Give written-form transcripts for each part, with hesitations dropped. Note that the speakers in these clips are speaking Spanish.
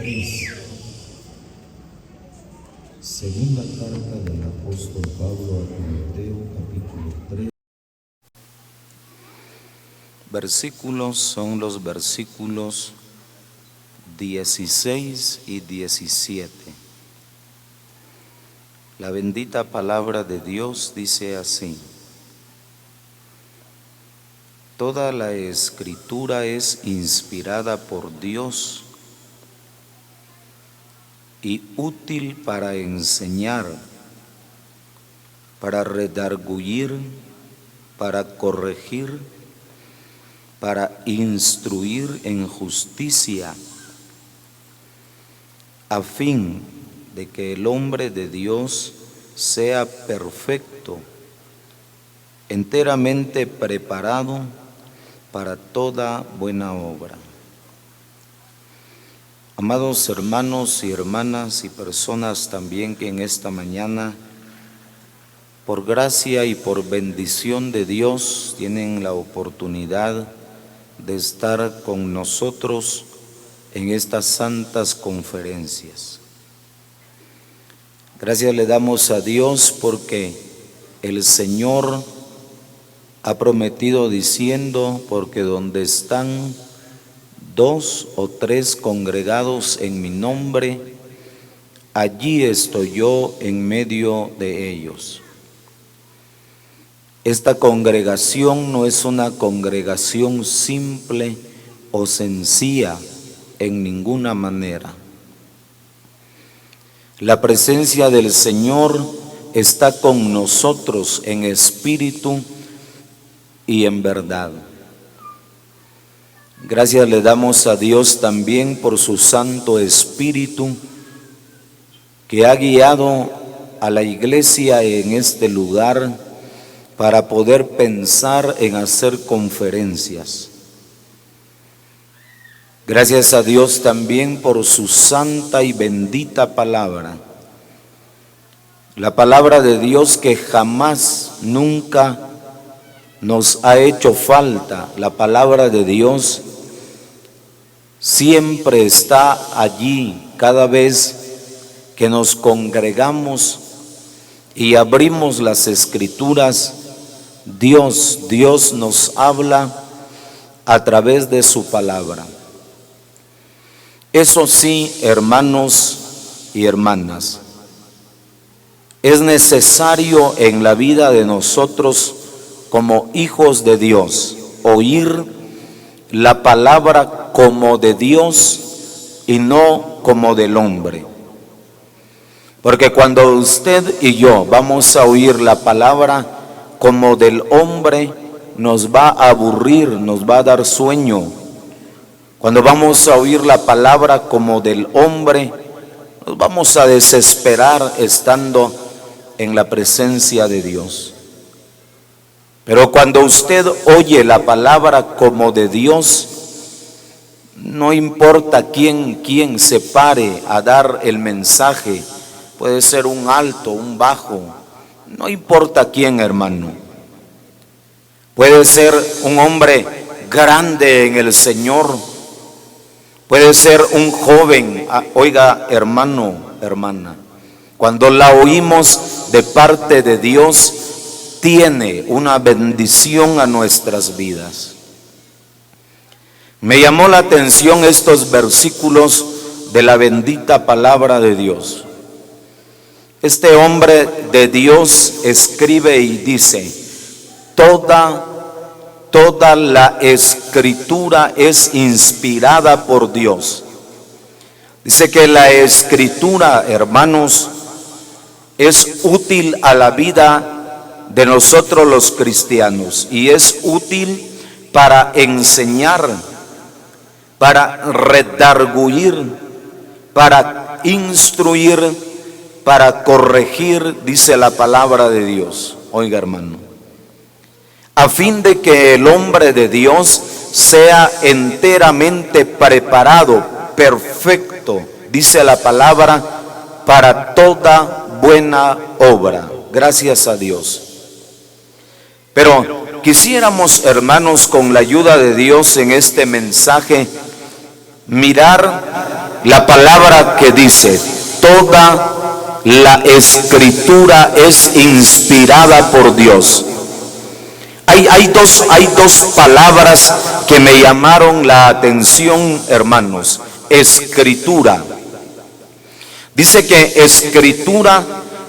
3. Segunda carta del apóstol Pablo a Timoteo, capítulo 3. Versículos son los versículos 16 y 17. La bendita palabra de Dios dice así: toda la escritura es inspirada por Dios y útil para enseñar, para redarguir, para corregir, para instruir en justicia, a fin de que el hombre de Dios sea perfecto, enteramente preparado para toda buena obra. Amados hermanos y hermanas y personas también que en esta mañana, por gracia y por bendición de Dios, tienen la oportunidad de estar con nosotros en estas santas conferencias. Gracias le damos a Dios porque el Señor ha prometido diciendo: porque donde están 2 o 3 congregados en mi nombre, allí estoy yo en medio de ellos. Esta congregación no es una congregación simple o sencilla en ninguna manera. La presencia del Señor está con nosotros en espíritu y en verdad. Gracias le damos a Dios también por su Santo Espíritu que ha guiado a la iglesia en este lugar para poder pensar en hacer conferencias. Gracias a Dios también por su santa y bendita palabra. La palabra de Dios que jamás, nunca nos ha hecho falta. La palabra de Dios siempre está allí cada vez que nos congregamos y abrimos las Escrituras. Dios nos habla a través de su palabra. Eso sí, hermanos y hermanas, es necesario en la vida de nosotros como hijos de Dios oír la palabra como de Dios y no como del hombre. Porque cuando usted y yo vamos a oír la palabra como del hombre, nos va a aburrir, nos va a dar sueño. Cuando vamos a oír la palabra como del hombre, nos vamos a desesperar estando en la presencia de Dios. Pero cuando usted oye la palabra como de Dios, no importa quién se pare a dar el mensaje, puede ser un alto, un bajo, no importa quién, hermano. Puede ser un hombre grande en el Señor, puede ser un joven. Oiga, hermano, hermana, cuando la oímos de parte de Dios, tiene una bendición a nuestras vidas. Me llamó la atención estos versículos de la bendita palabra de Dios. Este hombre de Dios escribe y dice: toda la escritura es inspirada por Dios. Dice que la escritura, hermanos, es útil a la vida de nosotros los cristianos y es útil para enseñar, para redarguir, para instruir, para corregir, dice la palabra de Dios. Oiga, hermano, a fin de que el hombre de Dios sea enteramente preparado, perfecto, dice la palabra, para toda buena obra. Gracias a Dios. Pero quisiéramos, hermanos, con la ayuda de Dios en este mensaje, mirar la palabra que dice, toda la escritura es inspirada por Dios. Hay dos palabras que me llamaron la atención, hermanos. Escritura. Dice que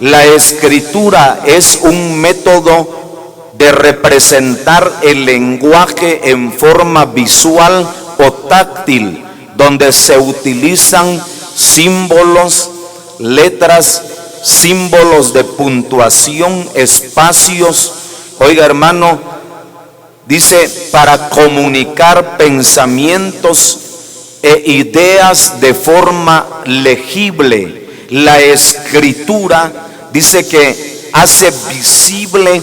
la escritura es un método de representar el lenguaje en forma visual o táctil, donde se utilizan símbolos, letras, símbolos de puntuación, espacios. Oiga, hermano, dice, para comunicar pensamientos e ideas de forma legible. La escritura dice que hace visible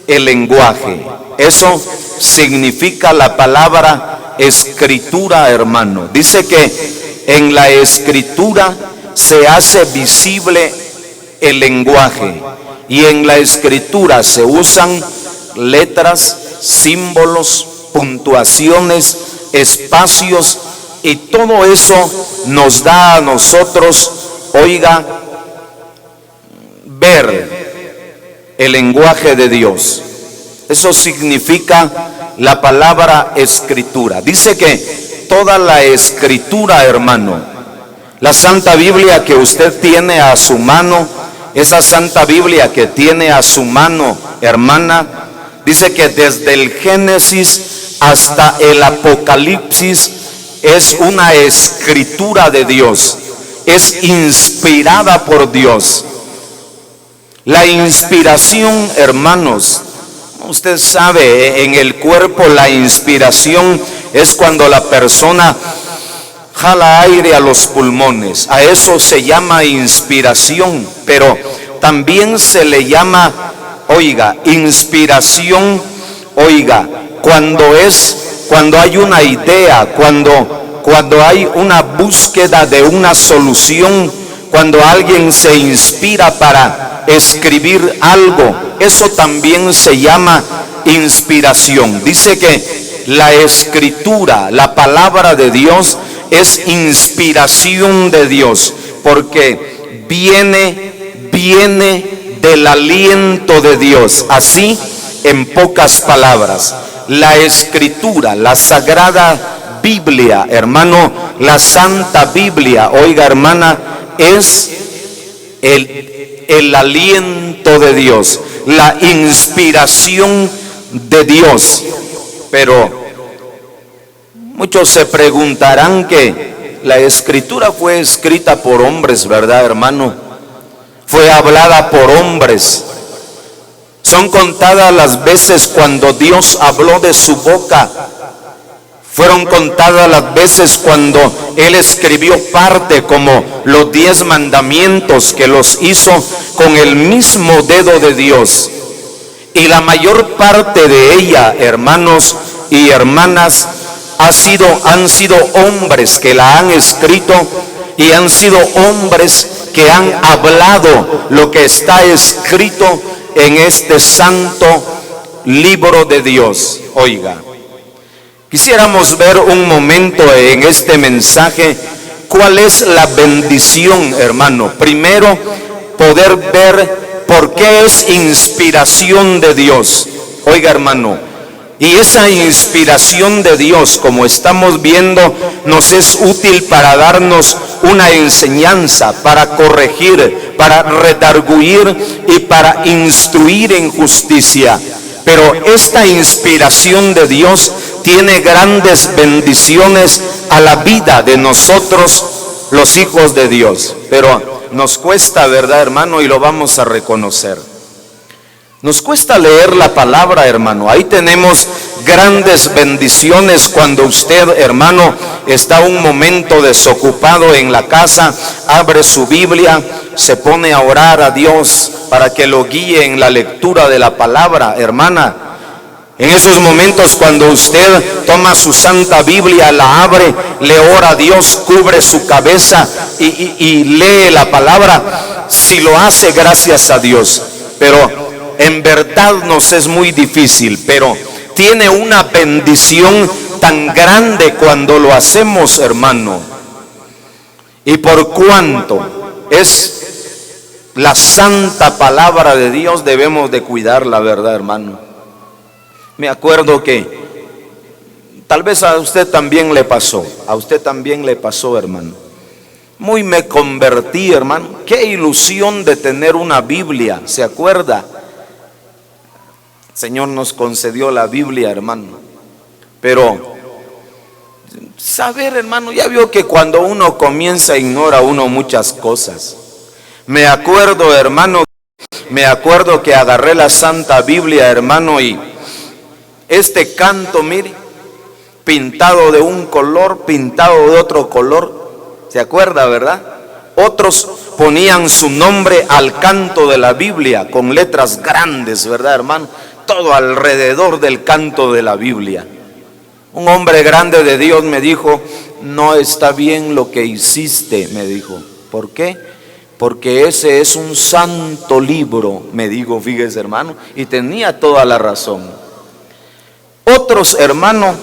el lenguaje. Eso significa la palabra escritura, hermano. Dice que en la escritura se hace visible el lenguaje, y en la escritura se usan letras, símbolos, puntuaciones, espacios, y todo eso nos da a nosotros, oiga, ver el lenguaje de Dios. Eso significa la palabra escritura. Dice que toda la escritura, hermano, la Santa Biblia que usted tiene a su mano, esa Santa Biblia que tiene a su mano, hermana, dice que desde el Génesis hasta el Apocalipsis es una escritura de Dios, es inspirada por Dios. La inspiración, hermanos, usted sabe, en el cuerpo la inspiración es cuando la persona jala aire a los pulmones. A eso se llama inspiración, pero también se le llama, oiga, inspiración, oiga, cuando hay una idea, cuando hay una búsqueda de una solución, cuando alguien se inspira para escribir algo, eso también se llama inspiración. Dice que la escritura, la palabra de Dios, es inspiración de Dios, porque viene del aliento de Dios. Así, en pocas palabras, la escritura, la sagrada Biblia, hermano, la Santa Biblia, oiga, hermana, es el aliento de Dios, la inspiración de Dios. Pero muchos se preguntarán que la escritura fue escrita por hombres, ¿verdad, hermano? Fue hablada por hombres. Son contadas las veces cuando Dios habló de su boca. Fueron contadas las veces cuando Él escribió parte, como los 10 mandamientos, que los hizo con el mismo dedo de Dios. Y la mayor parte de ella, hermanos y hermanas, han sido hombres que la han escrito, y han sido hombres que han hablado lo que está escrito en este santo libro de Dios. Oiga, quisiéramos ver un momento en este mensaje cuál es la bendición, hermano. Primero, poder ver por qué es inspiración de Dios. Oiga, hermano, y esa inspiración de Dios, como estamos viendo, nos es útil para darnos una enseñanza, para corregir, para redarguir y para instruir en justicia. Pero esta inspiración de Dios tiene grandes bendiciones a la vida de nosotros, los hijos de Dios. Pero nos cuesta, ¿verdad, hermano? Y lo vamos a reconocer. Nos cuesta leer la palabra, hermano. Ahí tenemos grandes bendiciones cuando usted, hermano, está un momento desocupado en la casa, abre su Biblia, se pone a orar a Dios para que lo guíe en la lectura de la palabra, hermana. En esos momentos cuando usted toma su Santa Biblia, la abre, le ora a Dios, cubre su cabeza y lee la palabra, si lo hace, gracias a Dios. Pero en verdad nos es muy difícil, pero tiene una bendición tan grande cuando lo hacemos, hermano. Y por cuanto es la santa palabra de Dios, debemos de cuidarla, ¿verdad, hermano? Me acuerdo que tal vez a usted también le pasó, hermano. Muy me convertí, hermano. Qué ilusión de tener una Biblia, ¿se acuerda? El Señor nos concedió la Biblia, hermano. Pero saber, hermano, ya vio que cuando uno comienza ignora uno muchas cosas. Me acuerdo, hermano, que agarré la Santa Biblia, hermano, y este canto, mire, pintado de un color, pintado de otro color, ¿se acuerda, verdad? Otros ponían su nombre al canto de la Biblia con letras grandes, ¿verdad, hermano? Todo alrededor del canto de la Biblia. Un hombre grande de Dios me dijo: no está bien lo que hiciste, me dijo. ¿Por qué? Porque ese es un santo libro, me dijo, fíjese, hermano, y tenía toda la razón. Otros, hermano,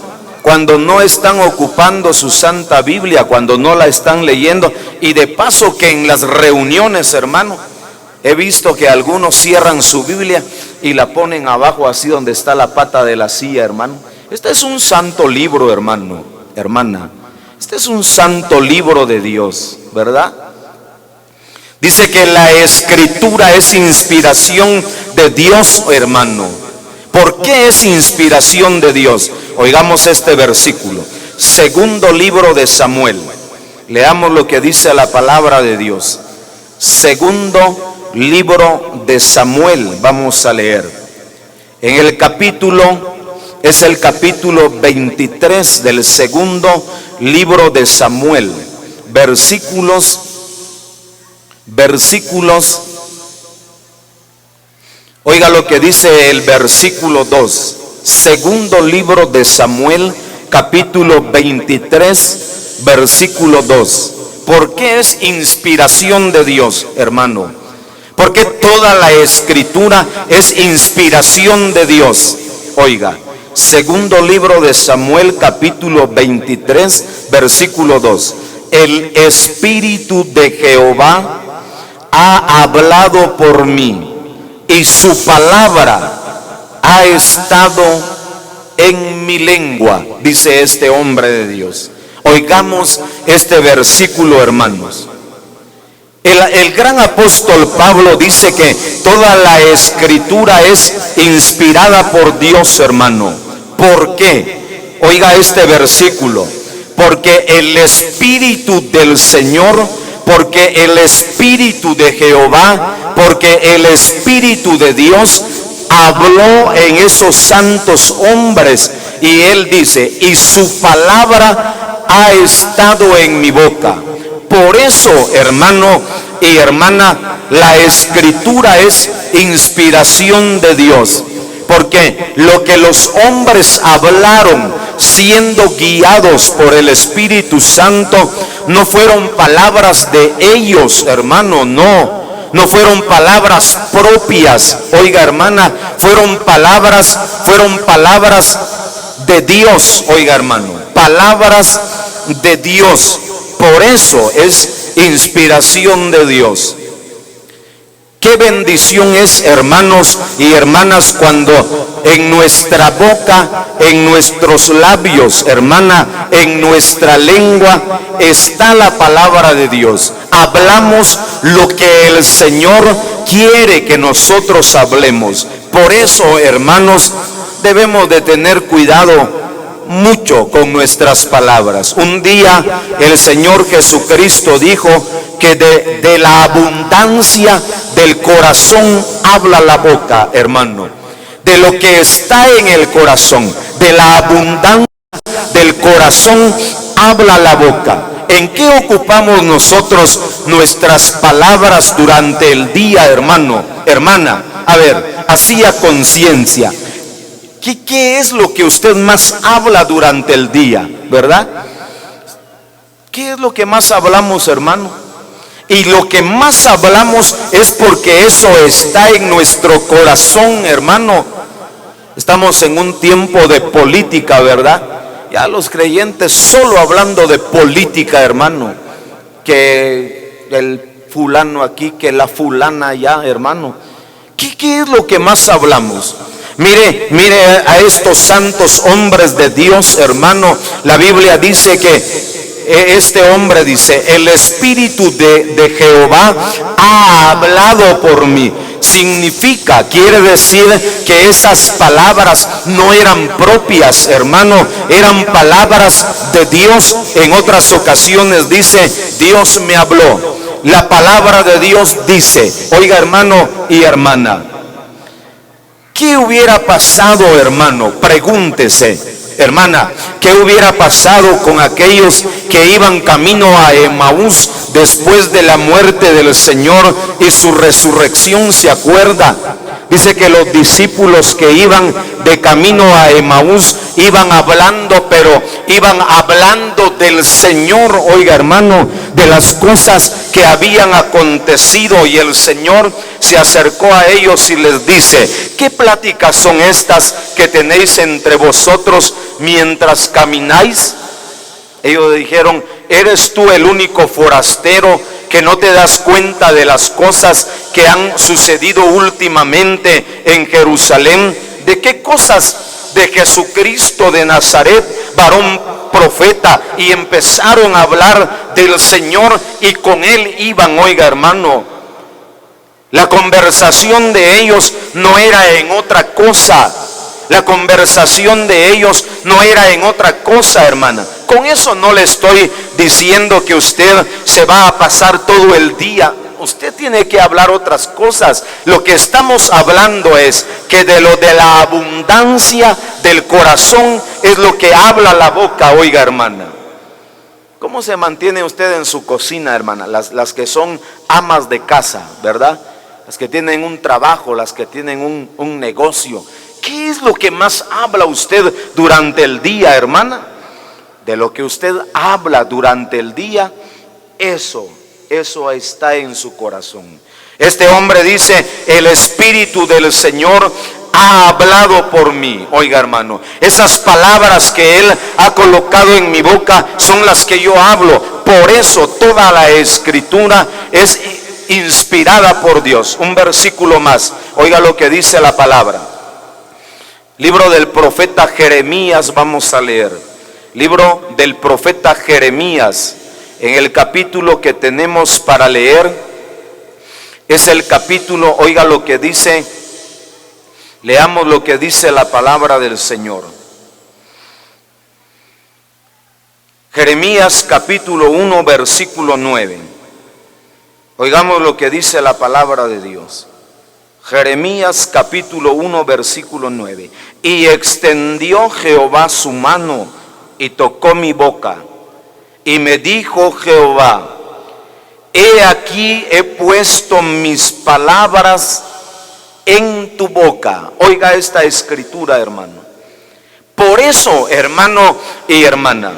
cuando no están ocupando su Santa Biblia, cuando no la están leyendo, y de paso que en las reuniones, hermano, he visto que algunos cierran su Biblia y la ponen abajo así donde está la pata de la silla, hermano. Este es un santo libro, hermano, hermana. Este es un santo libro de Dios, ¿verdad? Dice que la Escritura es inspiración de Dios, hermano. ¿Por qué es inspiración de Dios? Oigamos este versículo. Segundo libro de Samuel. Leamos lo que dice la palabra de Dios. Segundo libro de Samuel. Vamos a leer. En el capítulo, es el capítulo 23 del segundo libro de Samuel. Versículos. Oiga lo que dice el versículo 2. Segundo libro de Samuel, capítulo 23, versículo 2. ¿Por qué es inspiración de Dios, hermano? Porque toda la Escritura es inspiración de Dios. Oiga, segundo libro de Samuel, capítulo 23, versículo 2. El Espíritu de Jehová ha hablado por mí, y su palabra ha estado en mi lengua, dice este hombre de Dios. Oigamos este versículo, hermanos. El gran apóstol Pablo dice que toda la Escritura es inspirada por Dios, hermano. ¿Por qué? Oiga este versículo. Porque el Espíritu del Señor, porque el Espíritu de Jehová, porque el Espíritu de Dios habló en esos santos hombres. Y él dice: y su palabra ha estado en mi boca. Por eso, hermano y hermana, la Escritura es inspiración de Dios. Porque lo que los hombres hablaron, siendo guiados por el Espíritu Santo, no fueron palabras de ellos, hermano, no fueron palabras propias. Oiga, hermana, fueron palabras de Dios. Oiga, hermano, palabras de Dios. Por eso es inspiración de Dios. Qué bendición es, hermanos y hermanas, cuando en nuestra boca, en nuestros labios, hermana, en nuestra lengua está la palabra de Dios. Hablamos lo que el Señor quiere que nosotros hablemos. Por eso, hermanos, debemos de tener cuidado mucho con nuestras palabras. Un día el Señor Jesucristo dijo que de la abundancia del corazón habla la boca, hermano. De lo que está en el corazón, de la abundancia del corazón habla la boca. ¿En qué ocupamos nosotros nuestras palabras durante el día, hermano, hermana? A ver, así a conciencia. ¿Qué es lo que usted más habla durante el día, verdad? ¿Qué es lo que más hablamos, hermano? Y lo que más hablamos es porque eso está en nuestro corazón, hermano. Estamos en un tiempo de política, ¿verdad? Ya los creyentes solo hablando de política, hermano. que el fulano aquí, que la fulana allá, hermano. ¿Qué es lo que más hablamos? Mire a estos santos hombres de Dios, hermano. La Biblia dice que este hombre dice: el Espíritu de Jehová ha hablado por mí. Significa, quiere decir que esas palabras no eran propias, hermano, eran palabras de Dios. En otras ocasiones dice: Dios me habló. La palabra de Dios dice, oiga hermano y hermana, ¿qué hubiera pasado, hermano? Pregúntese, hermana, ¿qué hubiera pasado con aquellos que iban camino a Emaús después de la muerte del Señor y su resurrección? ¿Se acuerda? Dice que los discípulos que iban de camino a Emaús iban hablando, pero iban hablando del Señor, oiga hermano, de las cosas que habían acontecido, y el Señor se acercó a ellos y les dice: ¿qué pláticas son estas que tenéis entre vosotros mientras camináis? Ellos dijeron: ¿eres tú el único forastero que no te das cuenta de las cosas que han sucedido últimamente en Jerusalén? ¿De qué cosas? De Jesucristo de Nazaret, varón profeta. Y empezaron a hablar del Señor y con él iban, oiga hermano. La conversación de ellos no era en otra cosa. La conversación de ellos no era en otra cosa, hermana. Con eso no le estoy diciendo que usted se va a pasar todo el día. Usted tiene que hablar otras cosas. Lo que estamos hablando es que de lo de la abundancia del corazón es lo que habla la boca, oiga hermana. ¿Cómo se mantiene usted en su cocina, hermana? Las que son amas de casa, ¿verdad? Las que tienen un trabajo, las que tienen un negocio. ¿Qué es lo que más habla usted durante el día, hermana? De lo que usted habla durante el día, eso está en su corazón. Este hombre dice: el Espíritu del Señor ha hablado por mí. Oiga hermano, esas palabras que Él ha colocado en mi boca son las que yo hablo. Por eso toda la Escritura es inspirada por Dios. Un versículo más, oiga lo que dice la palabra. Libro del profeta Jeremías, vamos a leer. Libro del profeta Jeremías, en el capítulo que tenemos para leer, es el capítulo, oiga lo que dice, leamos lo que dice la palabra del Señor. Jeremías capítulo 1, versículo 9. Oigamos lo que dice la palabra de Dios. Jeremías capítulo 1, versículo 9. Y extendió Jehová su mano y tocó mi boca, y me dijo Jehová: he aquí he puesto mis palabras en tu boca. Oiga esta escritura, hermano. Por eso, hermano y hermana,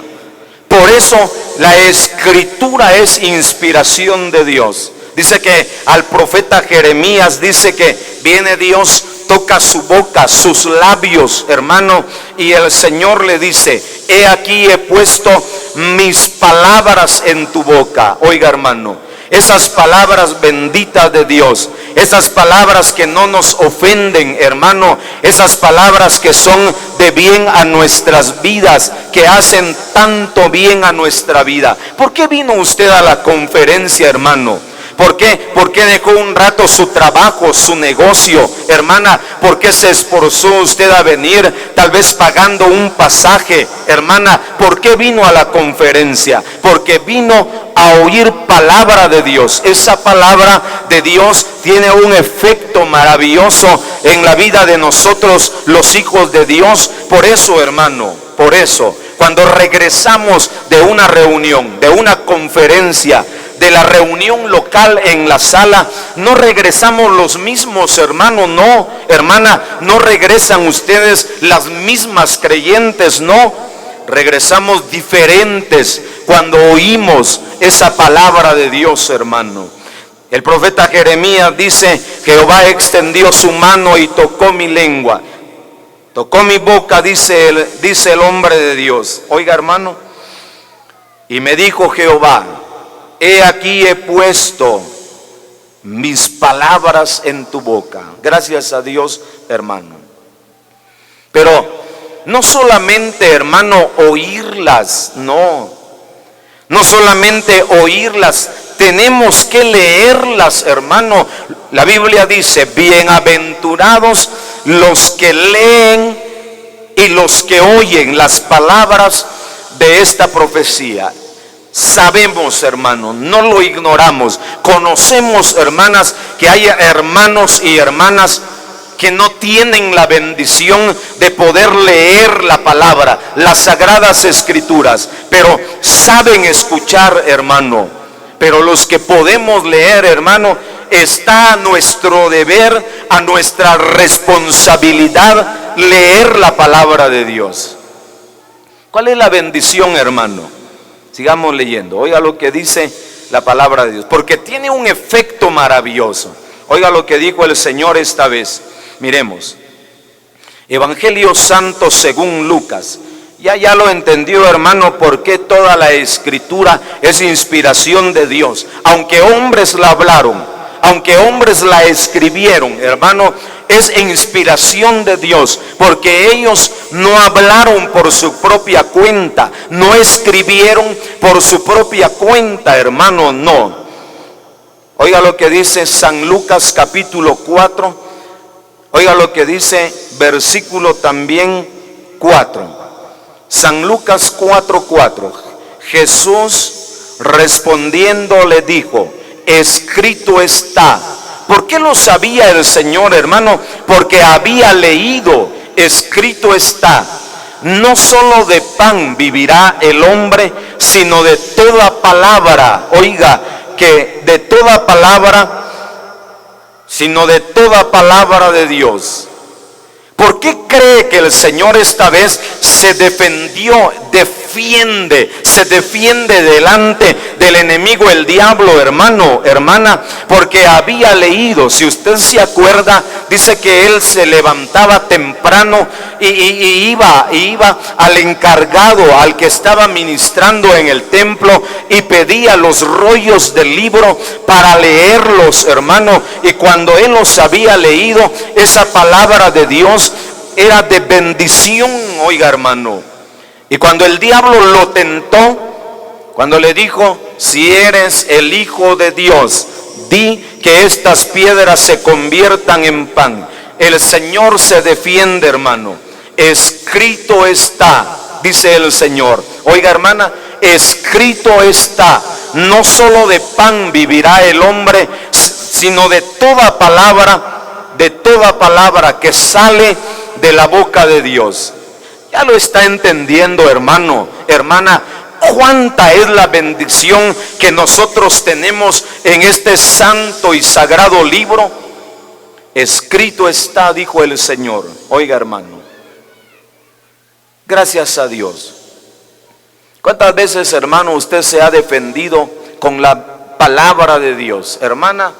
por eso la escritura es inspiración de Dios. Dice que al profeta Jeremías, dice que viene Dios, toca su boca, sus labios, hermano, y el Señor le dice: he aquí he puesto mis palabras en tu boca. Oiga hermano, esas palabras benditas de Dios, esas palabras que no nos ofenden, hermano, esas palabras que son de bien a nuestras vidas, que hacen tanto bien a nuestra vida. ¿Por qué vino usted a la conferencia, hermano? ¿Por qué? ¿Por qué dejó un rato su trabajo, su negocio, hermana? ¿Por qué se esforzó usted a venir, tal vez pagando un pasaje, hermana? ¿Por qué vino a la conferencia? Porque vino a oír palabra de Dios. Esa palabra de Dios tiene un efecto maravilloso en la vida de nosotros, los hijos de Dios. Por eso, hermano, por eso, cuando regresamos de una reunión, de una conferencia, de la reunión local en la sala, no regresamos los mismos, hermano, no, hermana, no regresan ustedes las mismas creyentes, no, regresamos diferentes cuando oímos esa palabra de Dios, hermano. El profeta Jeremías dice: Jehová extendió su mano y tocó mi lengua, tocó mi boca, dice el hombre de Dios. Oiga hermano, y me dijo Jehová: he aquí he puesto mis palabras en tu boca. Gracias a Dios, hermano. Pero no solamente, hermano, oírlas, no solamente oírlas, tenemos que leerlas, hermano. La Biblia dice: bienaventurados los que leen y los que oyen las palabras de esta profecía. Sabemos, hermano, no lo ignoramos. Conocemos, hermanas, que hay hermanos y hermanas que no tienen la bendición de poder leer la palabra, las sagradas escrituras, pero saben escuchar, hermano. Pero los que podemos leer, hermano, está a nuestro deber, a nuestra responsabilidad, leer la palabra de Dios. ¿Cuál es la bendición, hermano? Sigamos leyendo. Oiga lo que dice la palabra de Dios, porque tiene un efecto maravilloso. Oiga lo que dijo el Señor esta vez. Miremos, Evangelio Santo según Lucas. Ya lo entendió, hermano, porque toda la escritura es inspiración de Dios. Aunque hombres la hablaron, aunque hombres la escribieron, hermano, es inspiración de Dios, porque ellos no hablaron por su propia cuenta, no escribieron por su propia cuenta, hermano, no. Oiga lo que dice San Lucas capítulo 4, oiga lo que dice versículo también 4. San Lucas 4:4. Jesús respondiendo le dijo: escrito está. ¿Por qué lo sabía el Señor, hermano? Porque había leído: escrito está. No solo de pan vivirá el hombre, sino de toda palabra. Oiga, que de toda palabra, sino de toda palabra de Dios. ¿Por qué cree que el Señor esta vez se defiende delante del enemigo, el diablo, hermano, hermana? Porque había leído, si usted se acuerda, dice que él se levantaba temprano y iba al encargado, al que estaba ministrando en el templo, y pedía los rollos del libro para leerlos, hermano. Y cuando él los había leído, esa palabra de Dios era de bendición, oiga, hermano. Y cuando el diablo lo tentó, cuando le dijo: si eres el Hijo de Dios, di que estas piedras se conviertan en pan, el Señor se defiende, hermano. Escrito está, dice el Señor. Oiga, hermana, escrito está. No solo de pan vivirá el hombre, sino de toda palabra que sale de la boca de Dios. Ya lo está entendiendo, hermano, hermana, cuánta es la bendición que nosotros tenemos en este santo y sagrado libro. Escrito está, dijo el Señor. Oiga, hermano, gracias a Dios. ¿Cuántas veces, hermano, usted se ha defendido con la palabra de Dios, hermana?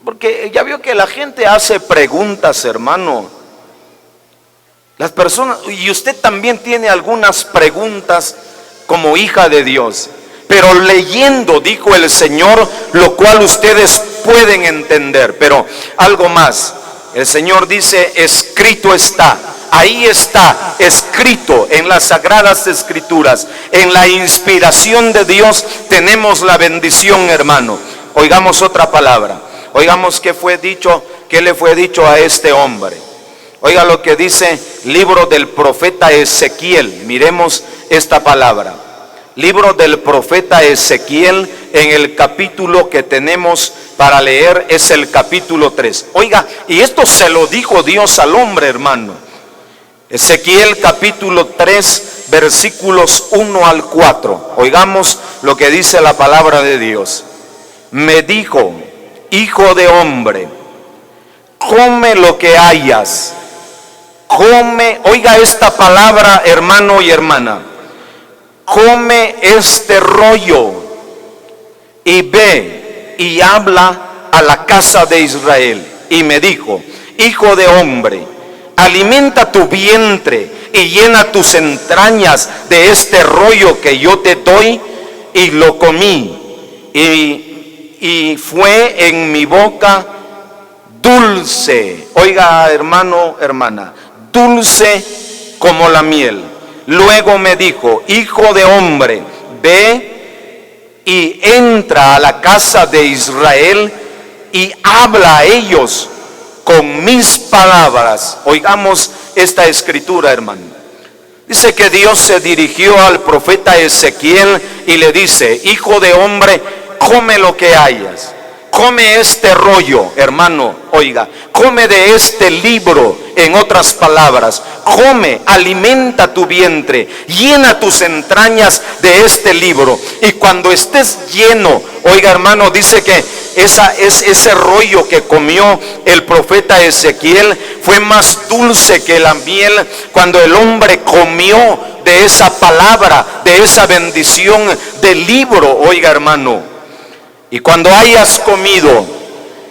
Porque ya vio que la gente hace preguntas, hermano. Las personas, y usted también tiene algunas preguntas como hija de Dios, pero leyendo, dijo el Señor, lo cual ustedes pueden entender. Pero algo más, el Señor dice: escrito está. Ahí está escrito en las sagradas escrituras, en la inspiración de Dios tenemos la bendición, hermano. Oigamos otra palabra. Oigamos qué le fue dicho a este hombre. Oiga lo que dice libro del profeta Ezequiel. Miremos esta palabra. Libro del profeta Ezequiel, en el capítulo que tenemos para leer es el capítulo 3. Oiga, y esto se lo dijo Dios al hombre, hermano. Ezequiel capítulo 3, versículos 1 al 4. Oigamos lo que dice la palabra de Dios. Me dijo: hijo de hombre, come lo que hayas. Come, oiga esta palabra, hermano y hermana. Come este rollo y ve y habla a la casa de Israel. Y me dijo: hijo de hombre, alimenta tu vientre y llena tus entrañas de este rollo que yo te doy. Y lo comí y fue en mi boca dulce. Oiga, hermano, hermana, dulce como la miel. Luego me dijo: hijo de hombre, ve y entra a la casa de Israel y habla a ellos con mis palabras. Oigamos esta escritura, hermano. Dice que Dios se dirigió al profeta Ezequiel y le dice: hijo de hombre, come lo que hayas. Come este rollo, hermano, oiga, come de este libro. En otras palabras, come, alimenta tu vientre, llena tus entrañas de este libro. Y cuando estés lleno, oiga, hermano, dice que ese rollo que comió el profeta Ezequiel fue más dulce que la miel. Cuando el hombre comió de esa palabra, de esa bendición del libro, oiga, hermano. Y cuando hayas comido,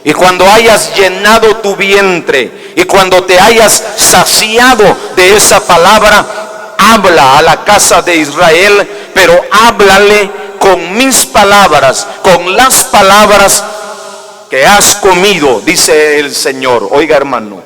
y cuando hayas llenado tu vientre, y cuando te hayas saciado de esa palabra, habla a la casa de Israel, pero háblale con mis palabras, con las palabras que has comido, dice el Señor. Oiga, hermano,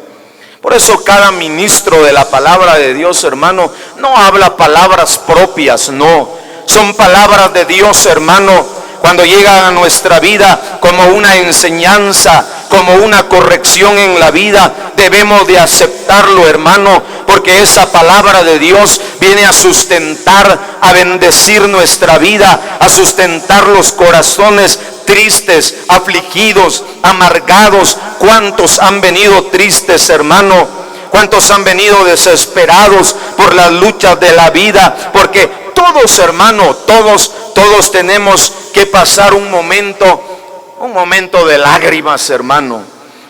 por eso cada ministro de la palabra de Dios, hermano, no habla palabras propias, no, son palabras de Dios, hermano. Cuando llega a nuestra vida como una enseñanza, como una corrección en la vida, debemos de aceptarlo, hermano, porque esa palabra de Dios viene a sustentar, a bendecir nuestra vida, a sustentar los corazones tristes, afligidos, amargados. ¿Cuántos han venido tristes, hermano? ¿Cuántos han venido desesperados por las luchas de la vida? Porque todos, hermano, todos tenemos que pasar un momento de lágrimas, hermano.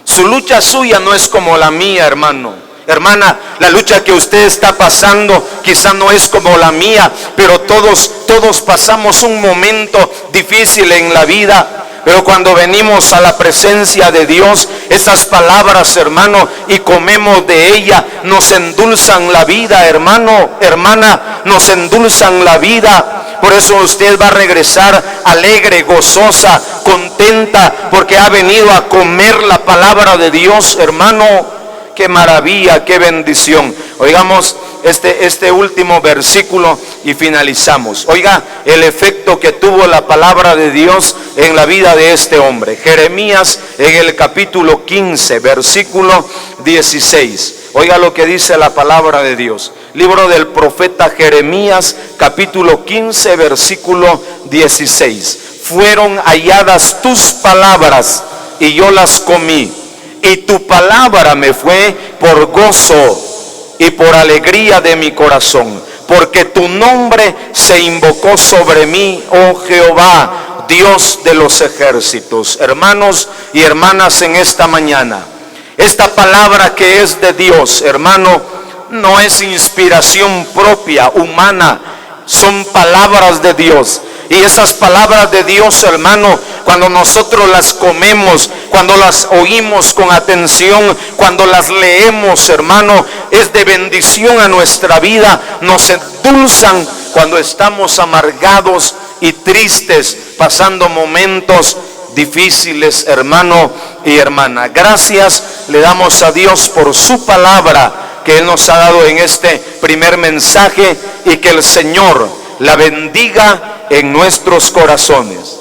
Su lucha suya no es como la mía, hermano. Hermana, la lucha que usted está pasando quizá no es como la mía, pero todos pasamos un momento difícil en la vida. Pero cuando venimos a la presencia de Dios, esas palabras, hermano, y comemos de ella, nos endulzan la vida, hermano, hermana, nos endulzan la vida. Por eso usted va a regresar alegre, gozosa, contenta, porque ha venido a comer la palabra de Dios, hermano. Qué maravilla, qué bendición. Oigamos este último versículo y finalizamos. Oiga el efecto que tuvo la palabra de Dios en la vida de este hombre. Jeremías, en el capítulo 15, versículo 16. Oiga lo que dice la palabra de Dios. Libro del profeta Jeremías, capítulo 15, versículo 16. Fueron halladas tus palabras y yo las comí, y tu palabra me fue por gozo y por alegría de mi corazón, porque tu nombre se invocó sobre mí, oh Jehová, Dios de los ejércitos. Hermanos y hermanas, en esta mañana, esta palabra que es de Dios, hermano, no es inspiración propia, humana, son palabras de Dios. Y esas palabras de Dios, hermano, cuando nosotros las comemos, cuando las oímos con atención, cuando las leemos, hermano, es de bendición a nuestra vida. Nos endulzan cuando estamos amargados y tristes, pasando momentos difíciles, hermano y hermana. Gracias le damos a Dios por su palabra que Él nos ha dado en este primer mensaje, y que el Señor la bendiga en nuestros corazones.